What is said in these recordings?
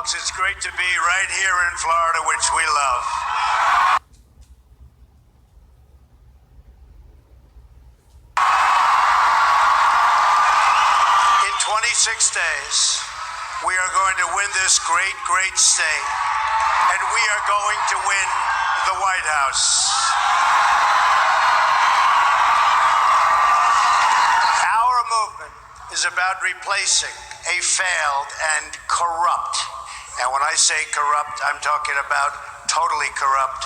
folks. It's great to be right here in Florida, which we love. In 26 days, we are going to win this great, great state, and we are going to win the White House. Our movement is about replacing a failed and corrupt, and when I say corrupt, I'm talking about totally corrupt,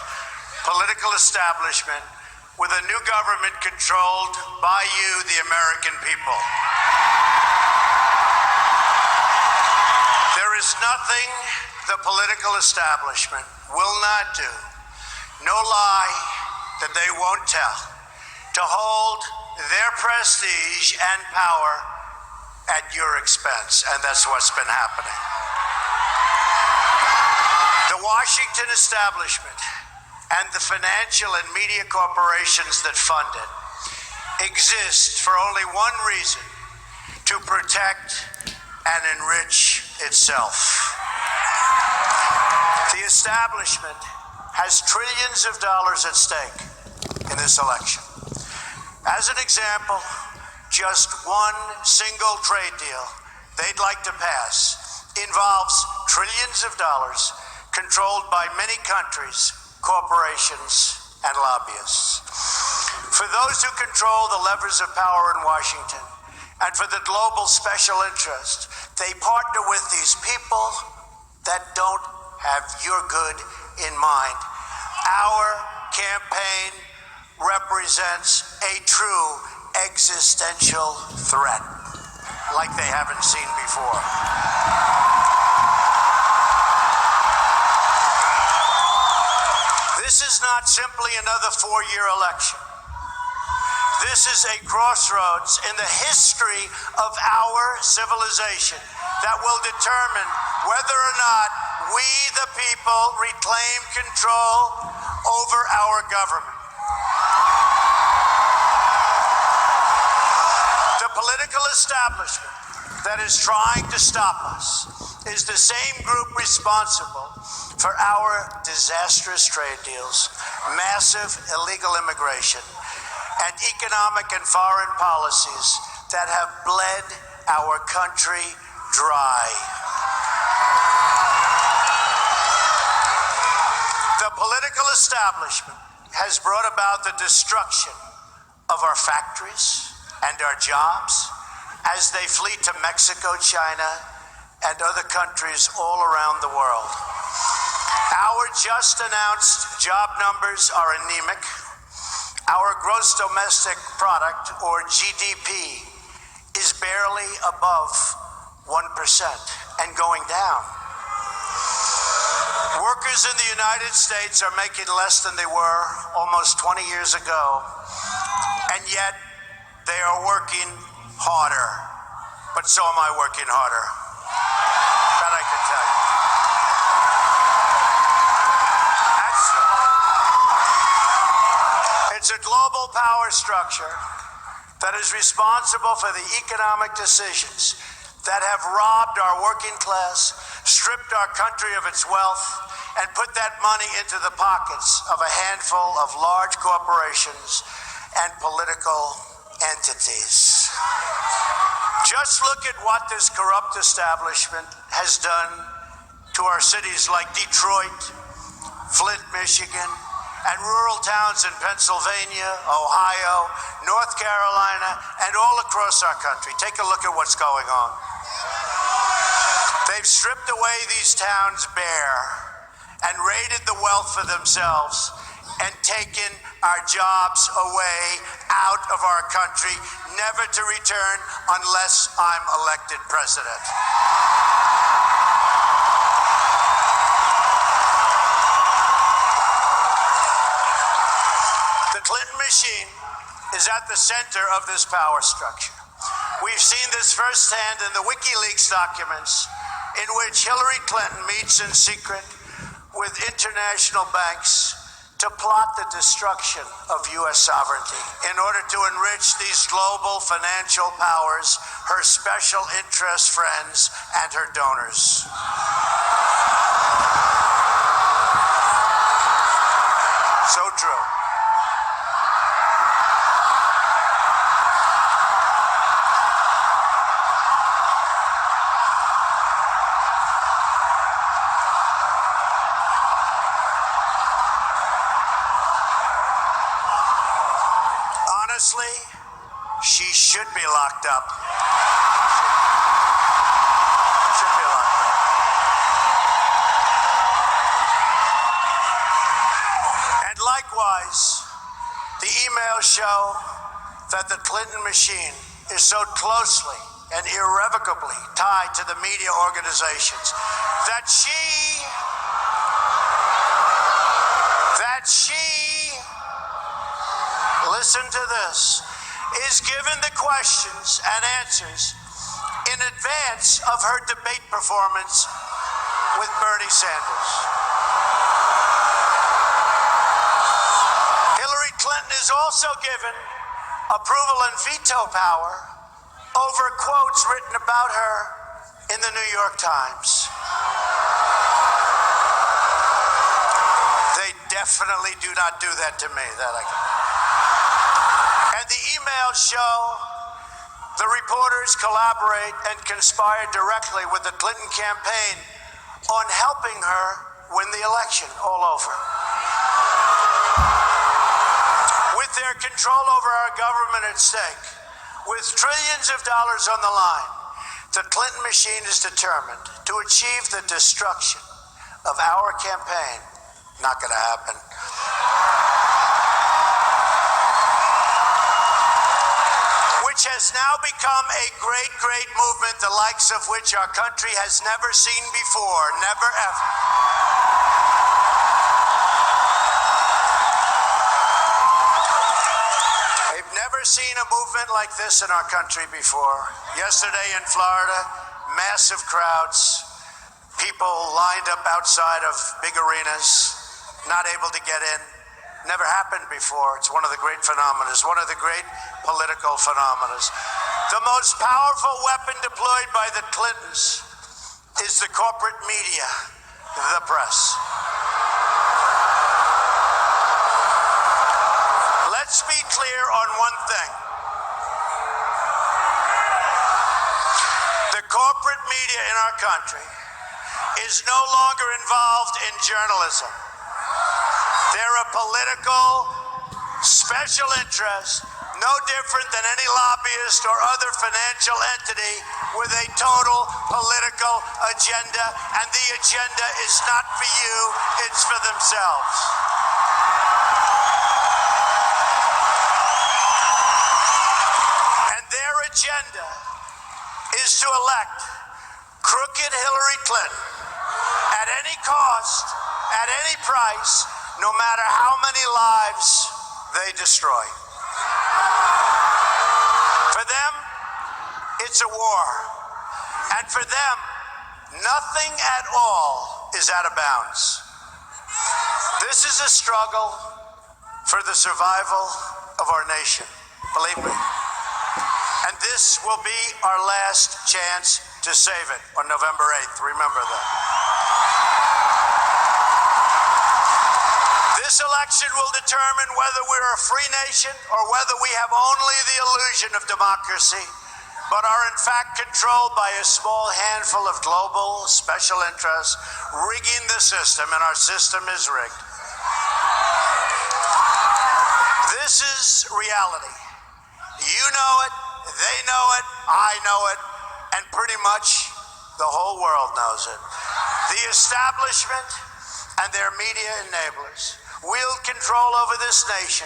political establishment with a new government controlled by you, the American people. There is nothing the political establishment will not do, no lie that they won't tell, to hold their prestige and power at your expense, and that's what's been happening. The Washington establishment and the financial and media corporations that fund it exist for only one reason: to protect and enrich itself. The establishment has trillions of dollars at stake in this election. As an example, just one single trade deal they'd like to pass involves trillions of dollars controlled by many countries, corporations, and lobbyists. For those who control the levers of power in Washington, and for the global special interest, they partner with these people that don't have your good in mind. Our campaign represents a true existential threat like they haven't seen before. This is not simply another four-year election. This is a crossroads in the history of our civilization that will determine whether or not we, the people, reclaim control over our government. The political establishment that is trying to stop us is the same group responsible for our disastrous trade deals, massive illegal immigration, and economic and foreign policies that have bled our country dry. The political establishment has brought about the destruction of our factories and our jobs as they flee to Mexico, China, and other countries all around the world. Our just announced job numbers are anemic. Our gross domestic product, or GDP, is barely above 1% and going down. Workers in the United States are making less than they were almost 20 years ago, and yet they are working harder. But so am I working harder. That I can tell you. That's true. It's a global power structure that is responsible for the economic decisions that have robbed our working class, stripped our country of its wealth, and put that money into the pockets of a handful of large corporations and political entities. Just look at what this corrupt establishment has done to our cities like Detroit, Flint, Michigan, and rural towns in Pennsylvania, Ohio, North Carolina, and all across our country. Take a look at what's going on. They've stripped away these towns bare and raided the wealth for themselves and taken our jobs away out of our country, never to return unless I'm elected president. The Clinton machine is at the center of this power structure. We've seen this firsthand in the WikiLeaks documents, in which Hillary Clinton meets in secret with international banks to plot the destruction of U.S. sovereignty in order to enrich these global financial powers, her special interest friends, and her donors. honestly, she should be locked up. Should be locked up. And likewise, the emails show that the Clinton machine is so closely and irrevocably tied to the media organizations that she listen to this, is given the questions and answers in advance of her debate performance with Bernie Sanders. Hillary Clinton is also given approval and veto power over quotes written about her in the New York Times. They definitely do not do that to me. And the emails show the reporters collaborate and conspire directly with the Clinton campaign on helping her win the election all over. With their control over our government at stake, with trillions of dollars on the line, the Clinton machine is determined to achieve the destruction of our campaign. Not going to happen. Which has now become a great, great movement, the likes of which our country has never seen before, never ever. They've never seen a movement like this in our country before. Yesterday in Florida, massive crowds, people lined up outside of big arenas, not able to get in. Never happened before. It's one of the great phenomena, one of the great political phenomena. The most powerful weapon deployed by the Clintons is the corporate media, the press. Let's be clear on one thing. The corporate media in our country is no longer involved in journalism. They're a political special interest, no different than any lobbyist or other financial entity with a total political agenda, and the agenda is not for you, it's for themselves. And their agenda is to elect crooked Hillary Clinton at any cost, at any price, no matter how many lives they destroy. For them, it's a war. And for them, nothing at all is out of bounds. This is a struggle for the survival of our nation, believe me. And this will be our last chance to save it on November 8th. Remember that. This election will determine whether we're a free nation or whether we have only the illusion of democracy, but are in fact controlled by a small handful of global special interests rigging the system, and our system is rigged. This is reality. You know it, they know it, I know it, and pretty much the whole world knows it. The establishment and their media enablers wield control over this nation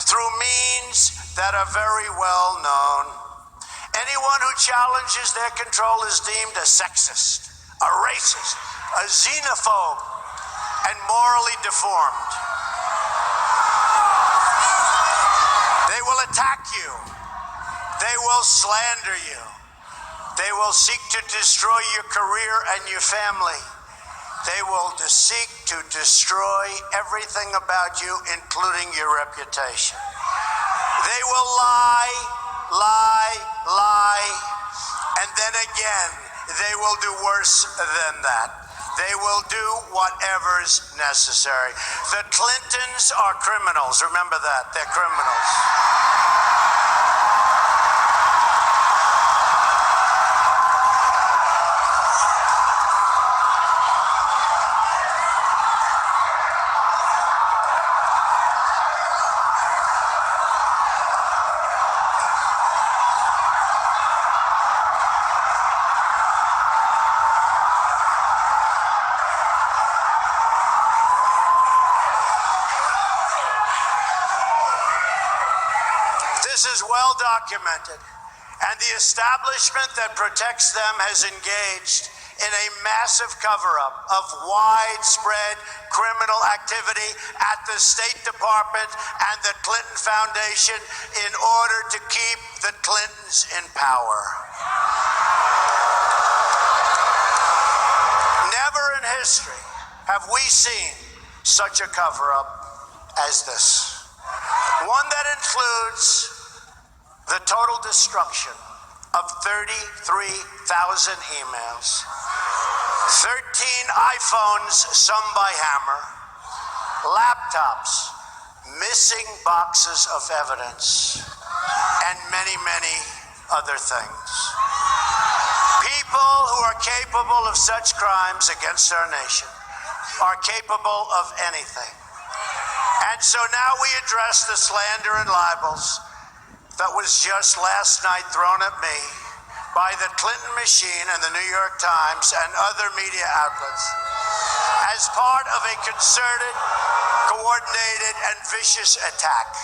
through means that are very well known. Anyone who challenges their control is deemed a sexist, a racist, a xenophobe, and morally deformed. They will attack you. They will slander you. They will seek to destroy your career and your family. They will seek to destroy everything about you, including your reputation. They will lie, and then again, they will do worse than that. They will do whatever's necessary. The Clintons are criminals. Remember that. They're criminals. This is well documented, and the establishment that protects them has engaged in a massive cover-up of widespread criminal activity at the State Department and the Clinton Foundation in order to keep the Clintons in power. Never in history have we seen such a cover-up as this. One that includes the total destruction of 33,000 emails, 13 iPhones, some by Hammer, laptops, missing boxes of evidence, and many, many other things. People who are capable of such crimes against our nation are capable of anything. And so now we address the slander and libels that was just last night thrown at me by the Clinton machine and the New York Times and other media outlets as part of a concerted, coordinated, and vicious attack.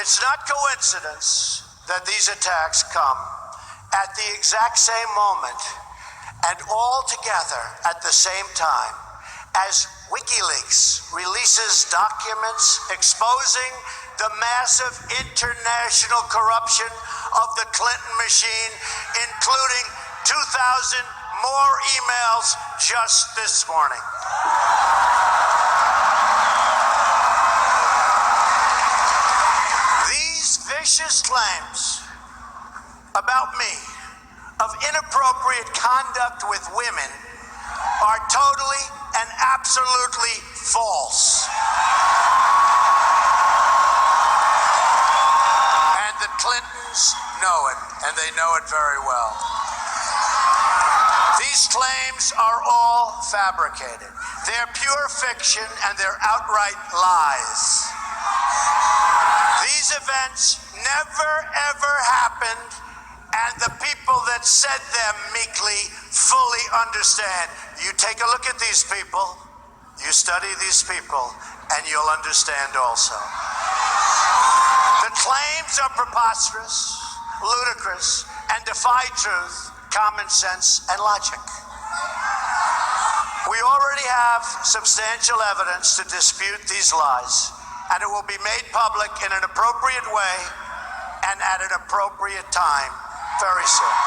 It's not coincidence that these attacks come at the exact same moment and all together at the same time as WikiLeaks releases documents exposing the massive international corruption of the Clinton machine, including 2,000 more emails just this morning. These vicious claims about me of inappropriate conduct with women are totally and absolutely false. And the Clintons know it, and they know it very well. These claims are all fabricated. They're pure fiction, and they're outright lies. These events never, ever happened, and the people that said them meekly fully understand. You take a look at these people, you study these people, and you'll understand also. The claims are preposterous, ludicrous, and defy truth, common sense, and logic. We already have substantial evidence to dispute these lies, and it will be made public in an appropriate way and at an appropriate time very soon.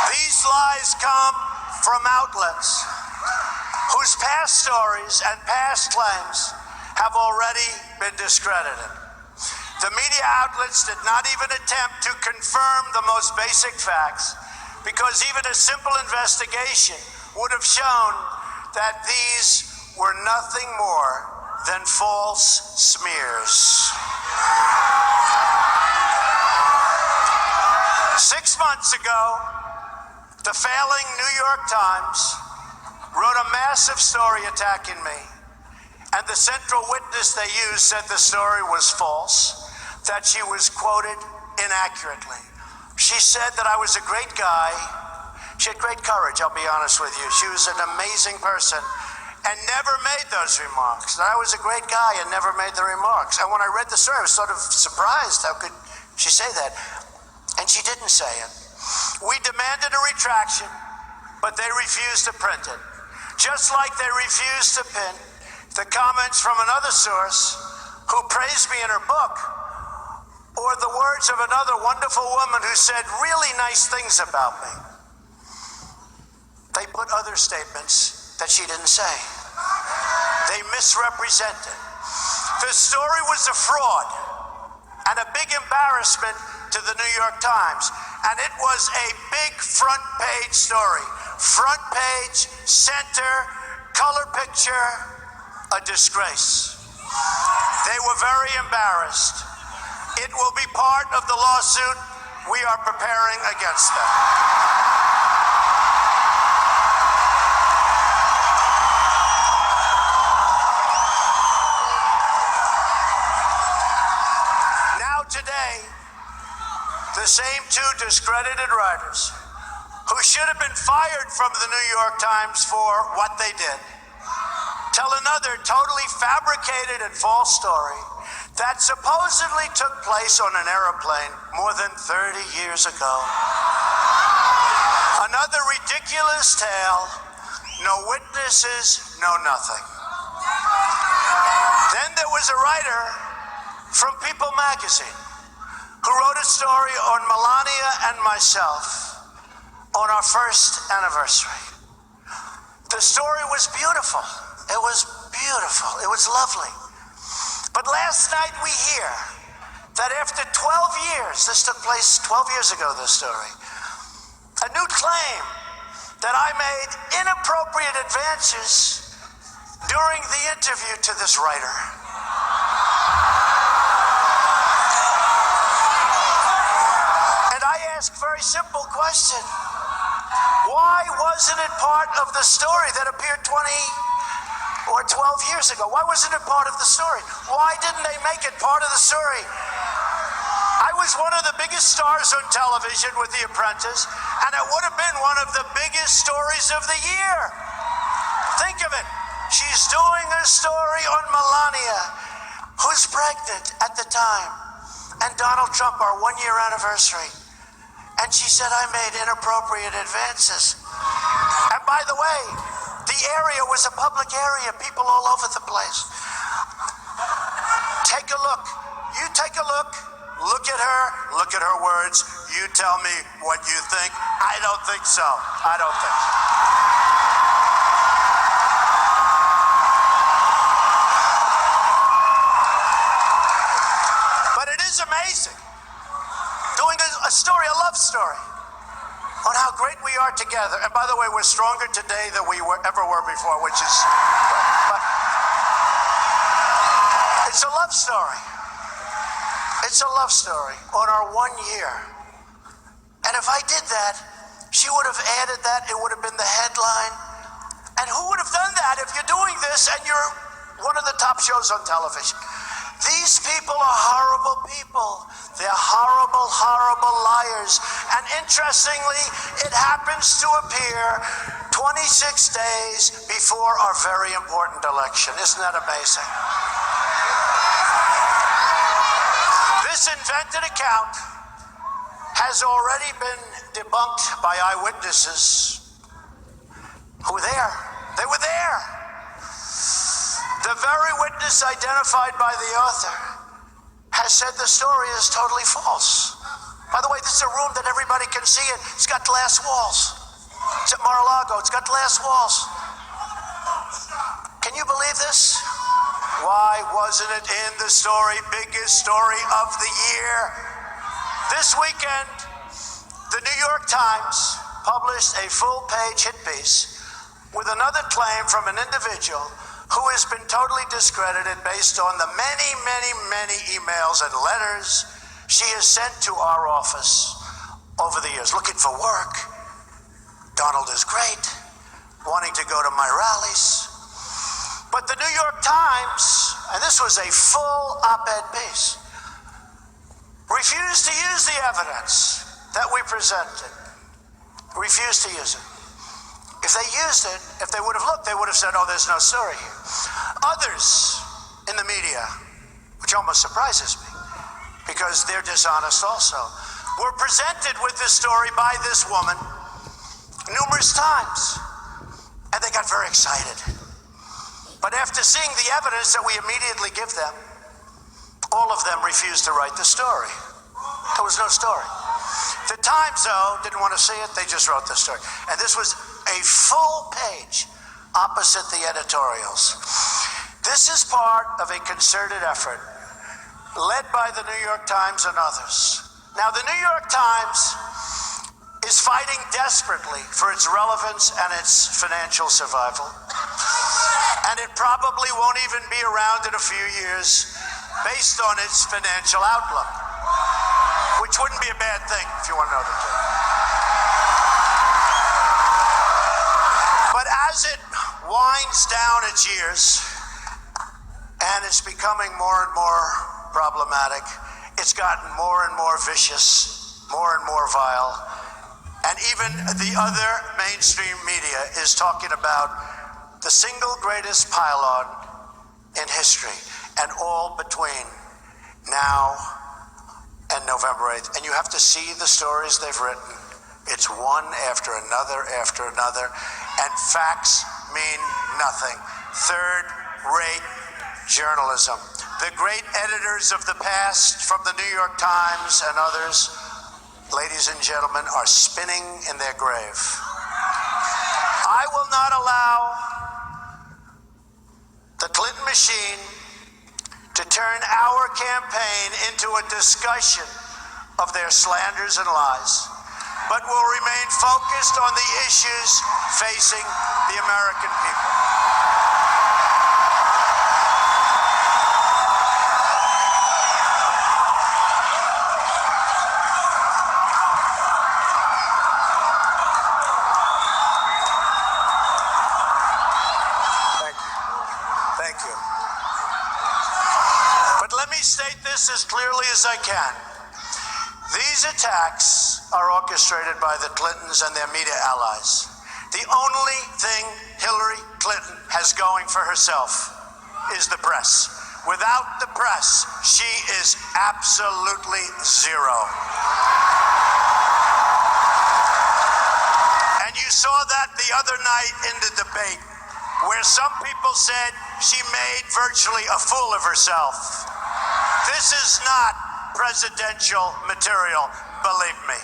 These lies come from outlets whose past stories and past claims have already been discredited. The media outlets did not even attempt to confirm the most basic facts, because even a simple investigation would have shown that these were nothing more than false smears. 6 months ago, the failing New York Times wrote a massive story attacking me, and the central witness they used said the story was false, that she was quoted inaccurately. She said that I was a great guy. She had great courage, I'll be honest with you. She was an amazing person and never made those remarks. That I was a great guy and never made the remarks. And when I read the story, I was sort of surprised. How could she say that? And she didn't say it. We demanded a retraction, but they refused to print it. Just like they refused to print the comments from another source who praised me in her book, or the words of another wonderful woman who said really nice things about me. They put other statements that she didn't say. They misrepresented. The story was a fraud and a big embarrassment to the New York Times. And it was a big front page story. Front page, center, color picture, a disgrace. They were very embarrassed. It will be part of the lawsuit we are preparing against them. Now today, the same two discredited writers who should have been fired from the New York Times for what they did tell another totally fabricated and false story that supposedly took place on an airplane more than 30 years ago. Another ridiculous tale, no witnesses, no nothing. Then there was a writer from People magazine who wrote a story on Melania and myself on our first anniversary. The story was beautiful. It was beautiful. It was lovely. But last night we hear that after 12 years, this took place 12 years ago, this story, a new claim that I made inappropriate advances during the interview to this writer. And I ask a very simple question. Why wasn't it part of the story that appeared 20 or 12 years ago? Why wasn't it part of the story? Why didn't they make it part of the story? I was one of the biggest stars on television with The Apprentice, and it would have been one of the biggest stories of the year. Think of it. She's doing a story on Melania, who's pregnant at the time, and Donald Trump, our one-year anniversary. And she said, I made inappropriate advances. And by the way, the area was a public area, people all over the place. Take a look. You take a look. Look at her words. You tell me what you think. I don't think so. I don't think so. But it is amazing. Doing a story, a love story, on how great we are together. And by the way, we're stronger today than we ever were before, which is, but it's a love story. It's a love story on our 1 year. And if I did that, she would have added that. It would have been the headline. And who would have done that if you're doing this and you're one of the top shows on television? These people are horrible people. They're horrible, horrible liars. And interestingly, it happens to appear 26 days before our very important election. Isn't that amazing? This invented account has already been debunked by eyewitnesses who were there. They were there. The very witness identified by the author has said the story is totally false. By the way, this is a room that everybody can see it. It's got glass walls. It's at Mar-a-Lago. It's got glass walls. Can you believe this? Why wasn't it in the story? Biggest story of the year. This weekend, the New York Times published a full-page hit piece with another claim from an individual who has been totally discredited based on the many, many, many emails and letters she has sent to our office over the years, looking for work. Donald is great, wanting to go to my rallies. But the New York Times, and this was a full op-ed piece, refused to use the evidence that we presented. Refused to use it. If they used it, if they would have looked, they would have said, oh, there's no story here. Others in the media, which almost surprises me, because they're dishonest also, were presented with this story by this woman numerous times, and they got very excited. But after seeing the evidence that we immediately give them, all of them refused to write the story. There was no story. The Times, though, didn't want to see it. They just wrote the story. And this was a full page opposite the editorials. This is part of a concerted effort led by the New York Times and others. Now, the New York Times is fighting desperately for its relevance and its financial survival. And it probably won't even be around in a few years based on its financial outlook, which wouldn't be a bad thing if you want to know the truth. But as it winds down its years and it's becoming more and more problematic, it's gotten more and more vicious, more and more vile, and even the other mainstream media is talking about the single greatest pile-on in history, and all between now and November 8th. And you have to see the stories they've written. It's one after another, and facts mean nothing. Third-rate journalism. The great editors of the past from the New York Times and others, ladies and gentlemen, are spinning in their grave. I will not allow the Clinton machine to turn our campaign into a discussion of their slanders and lies, but will remain focused on the issues facing the American people. Thank you. But let me state this as clearly as I can. These attacks are orchestrated by the Clintons and their media allies. The only thing Hillary Clinton has going for herself is the press. Without the press, she is absolutely zero. And you saw that the other night in the debate, where some people said she made virtually a fool of herself. This is not presidential material, believe me.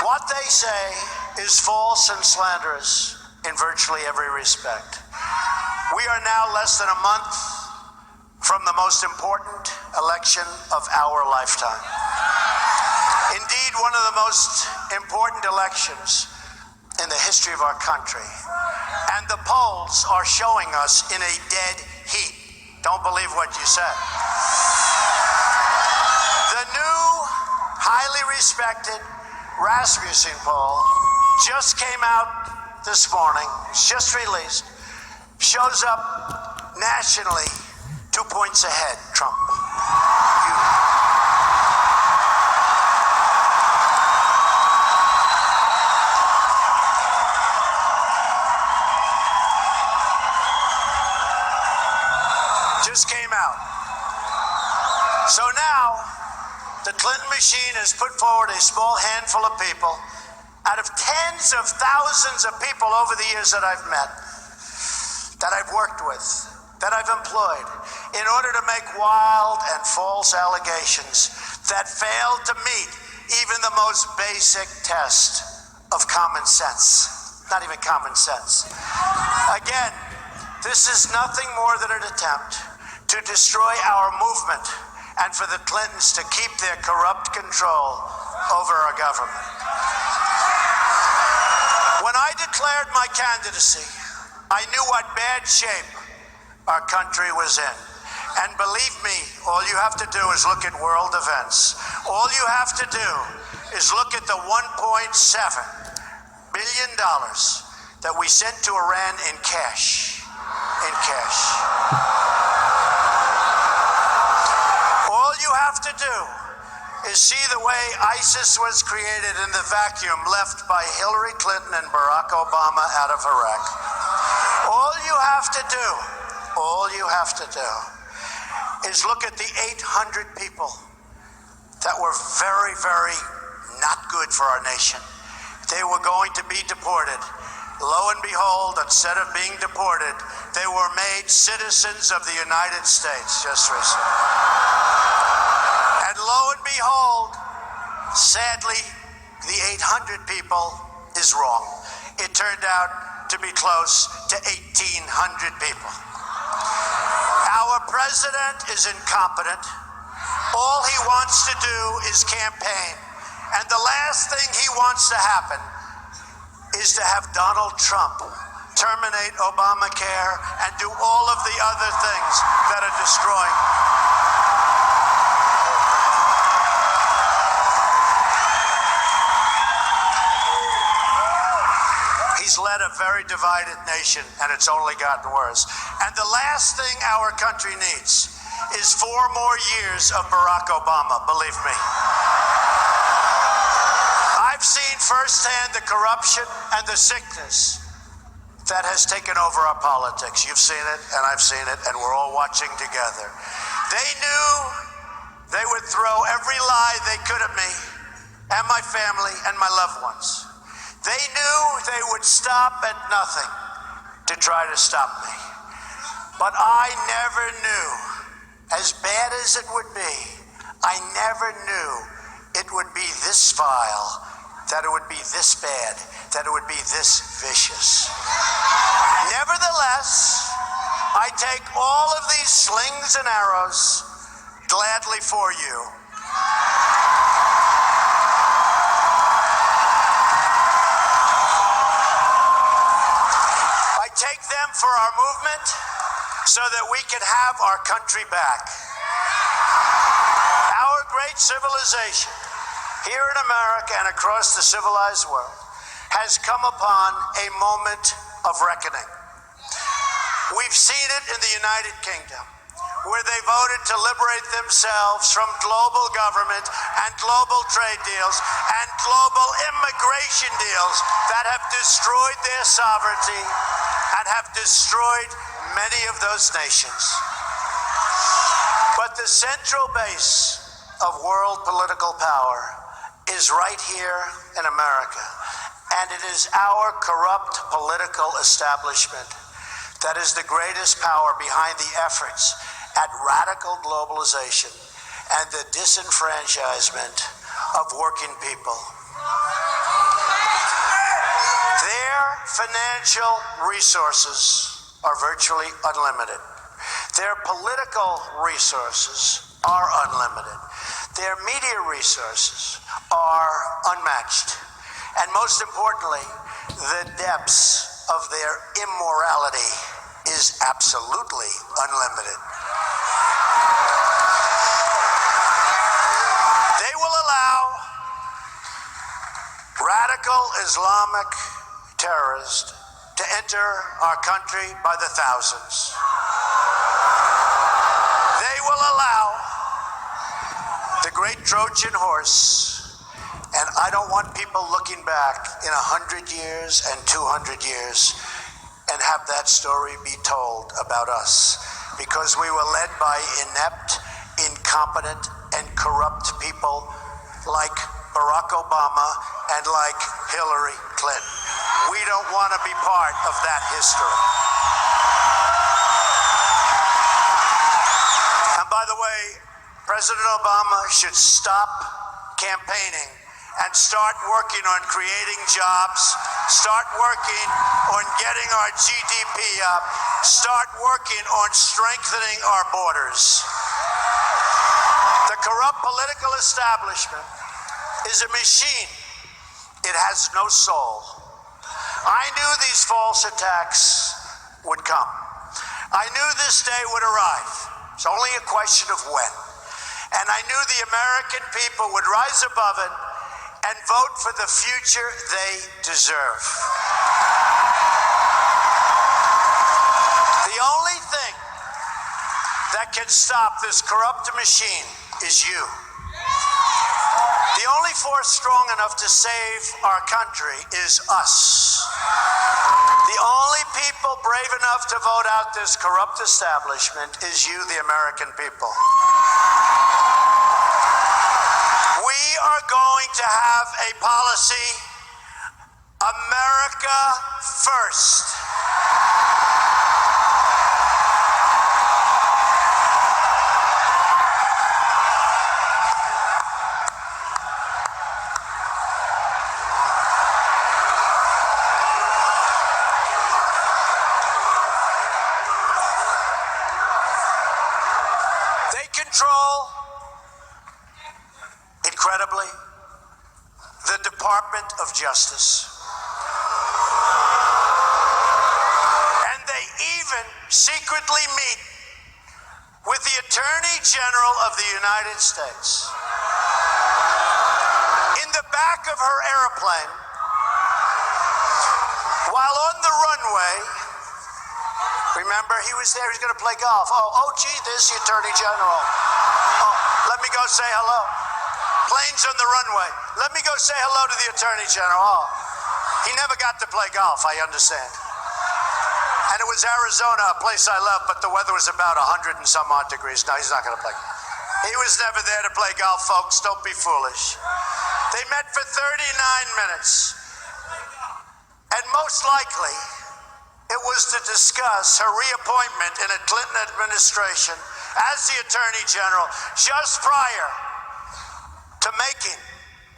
What they say is false and slanderous in virtually every respect. We are now less than a month from the most important election of our lifetime. Indeed, one of the most important elections in the history of our country. And the polls are showing us in a dead heat. Don't believe what you said. The new, highly respected Rasmussen poll just came out this morning, just released, shows up nationally 2 points ahead, Trump. Just came out. So now, the Clinton machine has put forward a small handful of people out of tens of thousands of people over the years that I've met, that I've worked with, that I've employed, in order to make wild and false allegations that fail to meet even the most basic test of common sense. Not even common sense. Again, this is nothing more than an attempt to destroy our movement and for the Clintons to keep their corrupt control over our government. When I declared my candidacy, I knew what bad shape our country was in. And believe me, all you have to do is look at world events. All you have to do is look at the $1.7 billion that we sent to Iran in cash. All you have to do is see the way ISIS was created in the vacuum left by Hillary Clinton and Barack Obama out of Iraq. All you have to do is look at the 800 people that were very, very not good for our nation. They were going to be deported. Lo and behold, instead of being deported, they were made citizens of the United States just recently. And lo and behold, sadly, the 800 people is wrong. It turned out to be close to 1,800 people. Our president is incompetent. All he wants to do is campaign. And the last thing he wants to happen is to have Donald Trump terminate Obamacare and do all of the other things that are destroying. He's led a very divided nation, and it's only gotten worse. And the last thing our country needs is 4 more years of Barack Obama, believe me. I I've seen firsthand the corruption and the sickness that has taken over our politics. You've seen it, and I've seen it, and we're all watching together. They knew they would throw every lie they could at me and my family and my loved ones. They knew they would stop at nothing to try to stop me. But I never knew, as bad as it would be, I never knew it would be this vile, that it would be this bad, that it would be this vicious. Nevertheless, I take all of these slings and arrows gladly for you. I take them for our movement so that we can have our country back. Our great civilization here in America and across the civilized world has come upon a moment of reckoning. We've seen it in the United Kingdom, where they voted to liberate themselves from global government and global trade deals and global immigration deals that have destroyed their sovereignty and have destroyed many of those nations. But the central base of world political power is right here in America, and it is our corrupt political establishment that is the greatest power behind the efforts at radical globalization and the disenfranchisement of working people. Their financial resources are virtually unlimited. Their political resources are unlimited. Their media resources are unmatched. And most importantly, the depths of their immorality is absolutely unlimited. They will allow radical Islamic terrorists to enter our country by the thousands. They will allow the great Trojan horse, and I don't want people looking back in 100 years and 200 years and have that story be told about us, because we were led by inept, incompetent, and corrupt people like Barack Obama and like Hillary Clinton. We don't want to be part of that history. And by the way, President Obama should stop campaigning and start working on creating jobs, start working on getting our GDP up, start working on strengthening our borders. The corrupt political establishment is a machine. It has no soul. I knew these false attacks would come. I knew this day would arrive. It's only a question of when. And I knew the American people would rise above it and vote for the future they deserve. The only thing that can stop this corrupt machine is you. The only force strong enough to save our country is us. The only people brave enough to vote out this corrupt establishment is you, the American people. We are going to have a policy, America first. They control, incredibly, the Department of Justice. And they even secretly meet with the Attorney General of the United States. In the back of her airplane, while on the runway, remember, he was there, he's going to play golf. Oh, gee, there's the Attorney General. Oh, let me go say hello. Planes on the runway. Let me go say hello to the Attorney General. Oh, he never got to play golf, I understand. And it was Arizona, a place I love, but the weather was about 100 and some odd degrees. No, he's not going to play. He was never there to play golf, folks. Don't be foolish. They met for 39 minutes. And most likely, it was to discuss her reappointment in a Clinton administration as the Attorney General just prior to making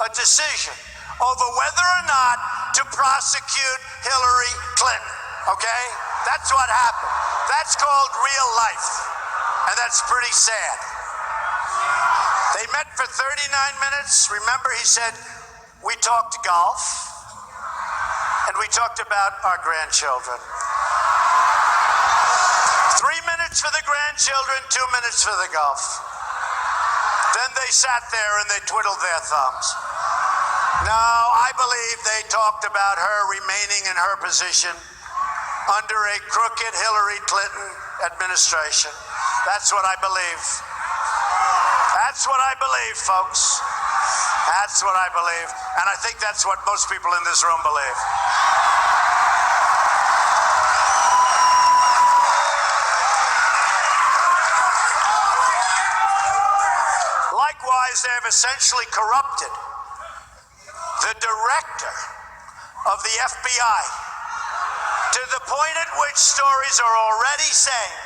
a decision over whether or not to prosecute Hillary Clinton, okay? That's what happened. That's called real life, and that's pretty sad. They met for 39 minutes. Remember, he said, we talked golf, and we talked about our grandchildren. 3 minutes for the grandchildren, 2 minutes for the golf. Then they sat there and they twiddled their thumbs. No, I believe they talked about her remaining in her position under a crooked Hillary Clinton administration. That's what I believe. That's what I believe, folks. That's what I believe. And I think that's what most people in this room believe. Likewise, they have essentially corrupted the director of the FBI to the point at which stories are already saying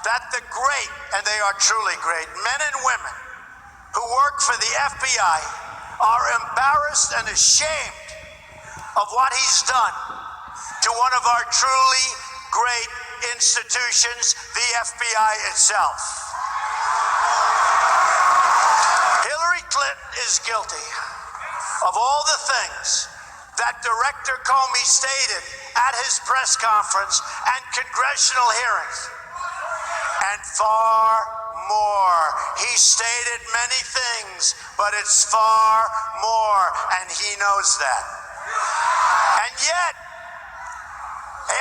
that the great, and they are truly great, men and women who work for the FBI are embarrassed and ashamed of what he's done to one of our truly great institutions, the FBI itself. Hillary Clinton is guilty of all the things that Director Comey stated at his press conference and congressional hearings, and far more. He stated many things, but it's far more, and he knows that. And yet,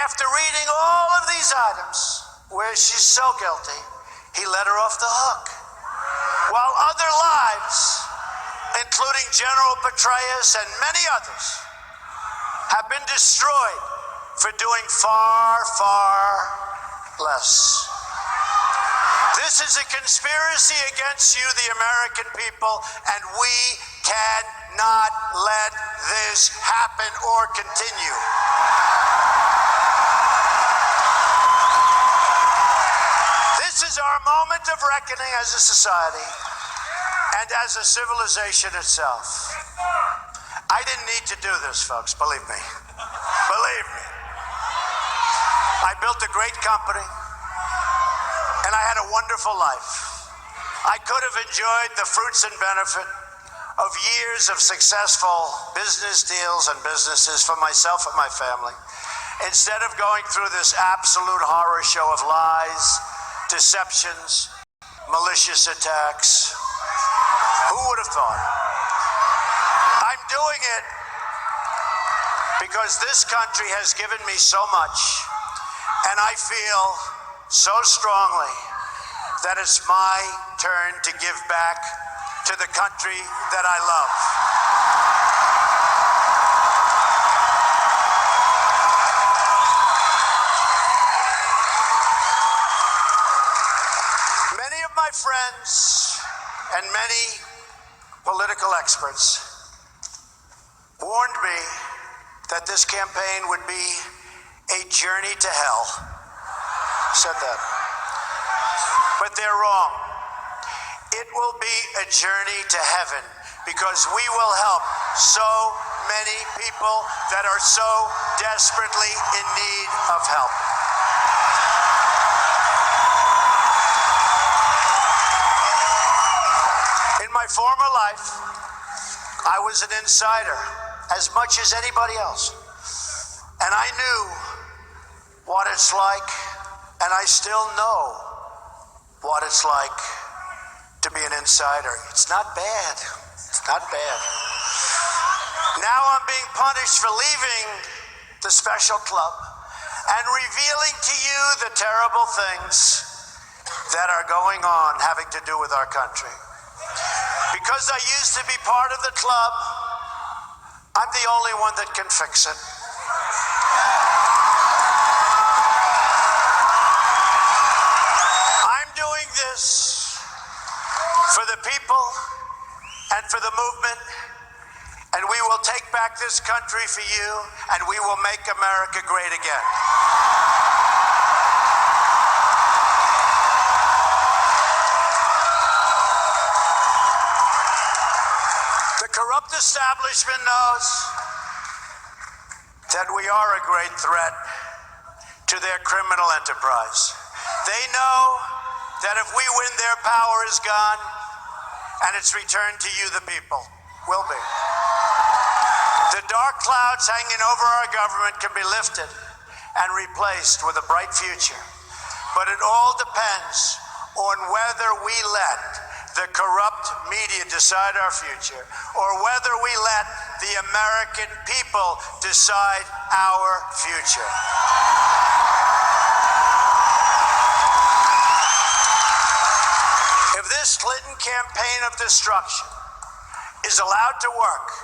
after reading all of these items where she's so guilty, he let her off the hook. While other lives, including General Petraeus and many others, have been destroyed for doing far, far less. This is a conspiracy against you, the American people, and we cannot let this happen or continue. This is our moment of reckoning as a society and as a civilization itself. I didn't need to do this, folks, believe me. Believe me. I built a great company, and I had a wonderful life. I could have enjoyed the fruits and benefit of years of successful business deals and businesses for myself and my family, instead of going through this absolute horror show of lies, deceptions, malicious attacks. Who would have thought? I'm doing it because this country has given me so much, and I feel so strongly that it's my turn to give back to the country that I love. Many of my friends and many political experts warned me that this campaign would be a journey to hell. Said that. But they're wrong. It will be a journey to heaven because we will help so many people that are so desperately in need of help. In my former life, I was an insider as much as anybody else. And I knew what it's like, and I still know what it's like to be an insider. It's not bad. It's not bad. Now I'm being punished for leaving the special club and revealing to you the terrible things that are going on having to do with our country. because I used to be part of the club, I'm the only one that can fix it. I'm doing this for the people and for the movement, and we will take back this country for you, and we will make America great again. The corrupt establishment knows that we are a great threat to their criminal enterprise. They know that if we win, their power is gone, and it's returned to you, the people. Will be. The dark clouds hanging over our government can be lifted and replaced with a bright future. But it all depends on whether we let the corrupt media decide our future, or whether we let the American people decide our future. If this Clinton campaign of destruction is allowed to work,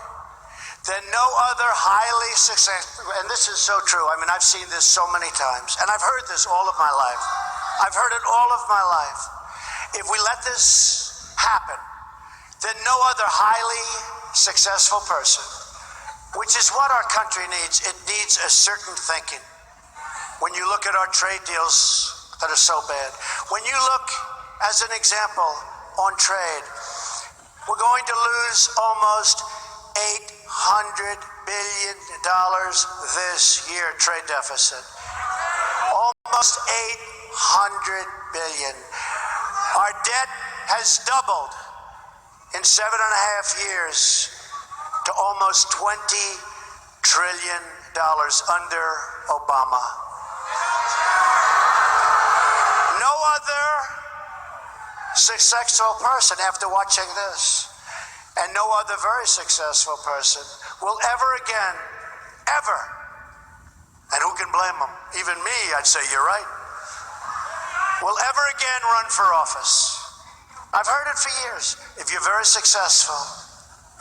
then no other highly successful, and this is so true, I mean, I've seen this so many times, and I've heard this all of my life. I've heard it all of my life. If we let this happen, then no other highly successful person, which is what our country needs, it needs a certain thinking. When you look at our trade deals that are so bad, when you look, as an example, on trade, we're going to lose almost $800 billion this year, trade deficit. Almost $800 billion. Our debt has doubled in 7.5 years to almost $20 trillion under Obama. No other successful person, after watching this, and no other very successful person will ever again, ever, and who can blame them? Even me, I'd say you're right, will ever again run for office. I've heard it for years. If you're very successful,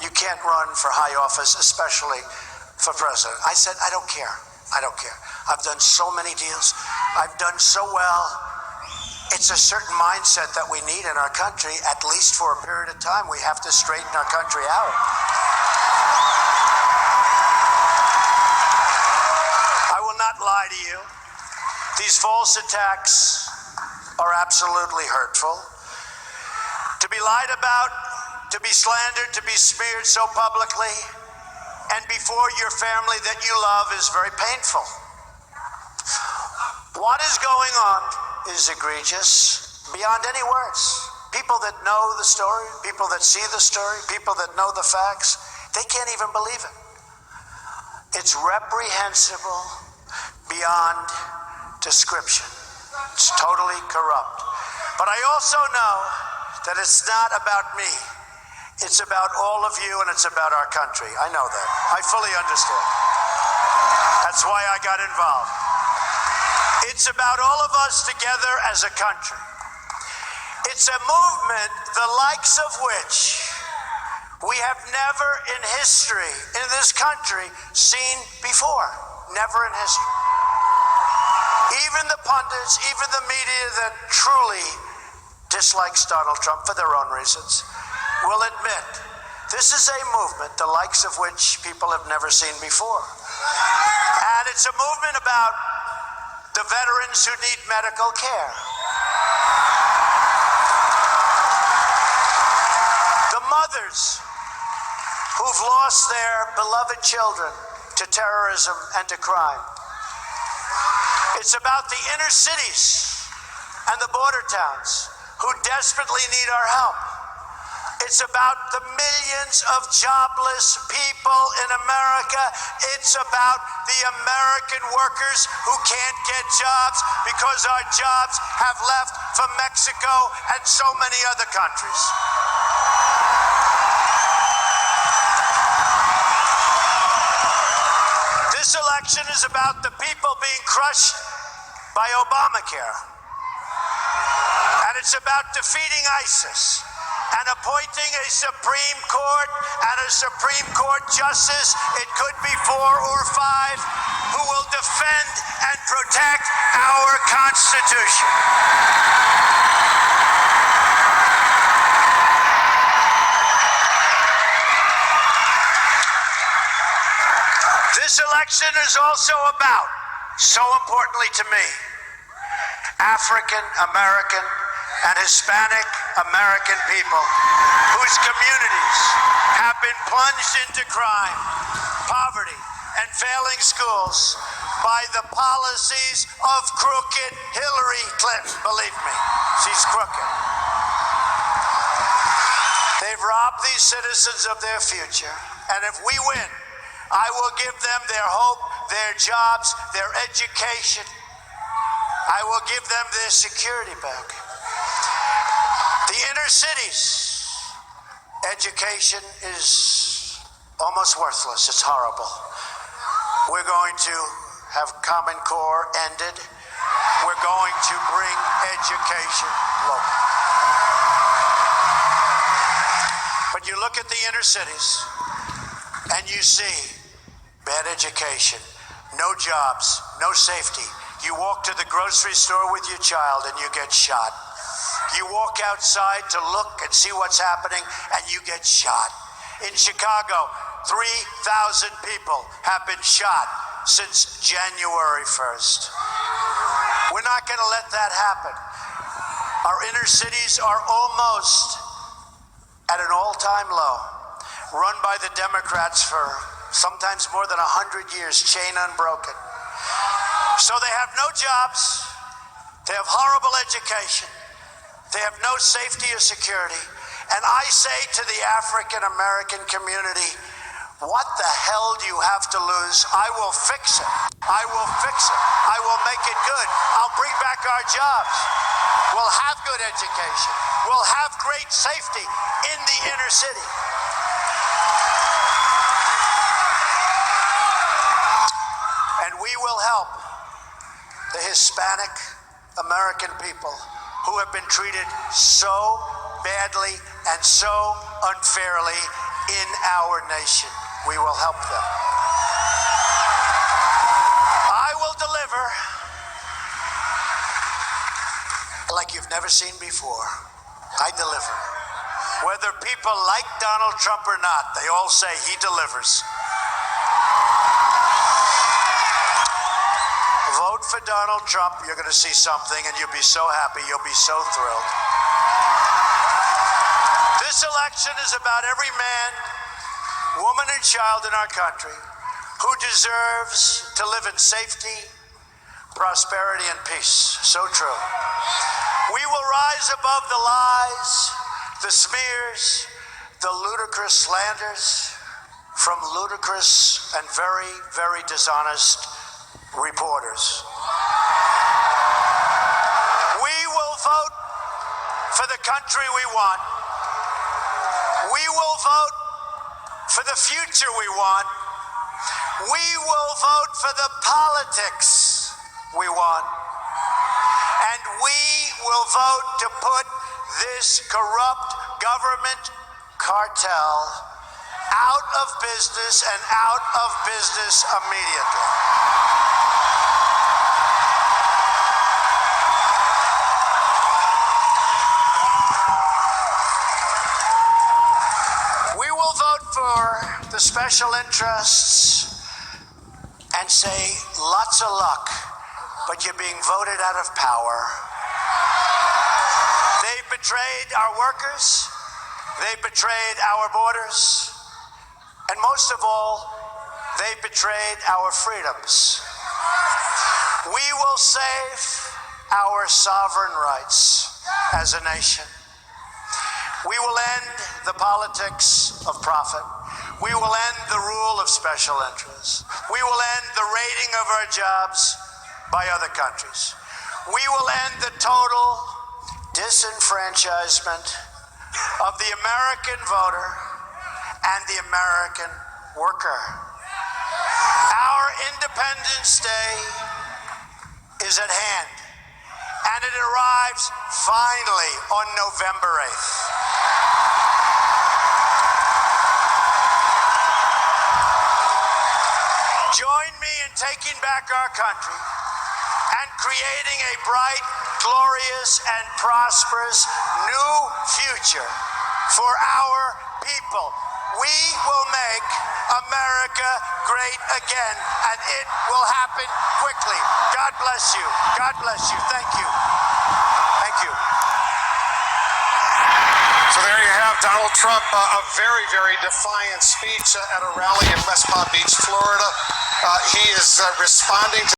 you can't run for high office, especially for president. I said, I don't care. I don't care. I've done so many deals. I've done so well. It's a certain mindset that we need in our country, at least for a period of time. We have to straighten our country out. I will not lie to you. These false attacks are absolutely hurtful. To be lied about, to be slandered, to be smeared so publicly, and before your family that you love is very painful. What is going on is egregious beyond any words. People that know the story, people that see the story, people that know the facts, they can't even believe it. It's reprehensible beyond description. It's totally corrupt. But I also know that it's not about me. It's about all of you, and it's about our country. I know that. I fully understand. That's why I got involved. It's about all of us together as a country. It's a movement the likes of which we have never in history, in this country, seen before. Never in history. Even the pundits, even the media that truly dislikes Donald Trump for their own reasons, will admit this is a movement the likes of which people have never seen before. And it's a movement about the veterans who need medical care, the mothers who've lost their beloved children to terrorism and to crime. It's about the inner cities and the border towns who desperately need our help. It's about the millions of jobless people in America. It's about the American workers who can't get jobs because our jobs have left for Mexico and so many other countries. This election is about the people being crushed by Obamacare. And it's about defeating ISIS. and appointing a Supreme Court and a Supreme Court justice, it could be 4 or 5, who will defend and protect our Constitution. This election is also about, so importantly to me, African American and Hispanic American people whose communities have been plunged into crime, poverty, and failing schools by the policies of crooked Hillary Clinton. Believe me, she's crooked. They've robbed these citizens of their future, and if we win, I will give them their hope, their jobs, their education. I will give them their security back. The inner cities, education is almost worthless. It's horrible. We're going to have Common Core ended. We're going to bring education local. But you look at the inner cities and you see bad education, no jobs, no safety. You walk to the grocery store with your child and you get shot. You walk outside to look and see what's happening and you get shot. In Chicago, 3,000 people have been shot since January 1st. We're not going to let that happen. Our inner cities are almost at an all-time low, run by the Democrats for sometimes more than 100 years, chain unbroken. So they have no jobs, they have horrible education, they have no safety or security. And I say to the African American community, what the hell do you have to lose? I will fix it. I will fix it. I will make it good. I'll bring back our jobs. We'll have good education. We'll have great safety in the inner city. And we will help the Hispanic American people who have been treated so badly and so unfairly in our nation. We will help them. I will deliver like you've never seen before. I deliver. Whether people like Donald Trump or not, they all say he delivers. Vote for Donald Trump, you're going to see something, and you'll be so happy, you'll be so thrilled. This election is about every man, woman, and child in our country who deserves to live in safety, prosperity, and peace. So true. We will rise above the lies, the smears, the ludicrous slanders from ludicrous and very, very dishonest reporters. We will vote for the country we want. We will vote for the future we want. We will vote for the politics we want. And we will vote to put this corrupt government cartel out of business and out of business immediately. For the special interests and say lots of luck, but you're being voted out of power. They've betrayed our workers, they've betrayed our borders, and most of all, they've betrayed our freedoms. We will save our sovereign rights as a nation. We will end the politics of profit. We will end the rule of special interests. We will end the raiding of our jobs by other countries. We will end the total disenfranchisement of the American voter and the American worker. Our Independence Day is at hand, and it arrives finally on November 8th. taking back our country and creating a bright, glorious, and prosperous new future for our people. We will make America great again, and it will happen quickly. God bless you. God bless you. Thank you. Thank you. So there you have Donald Trump, a very, very defiant speech at a rally in West Palm Beach, Florida. He is responding to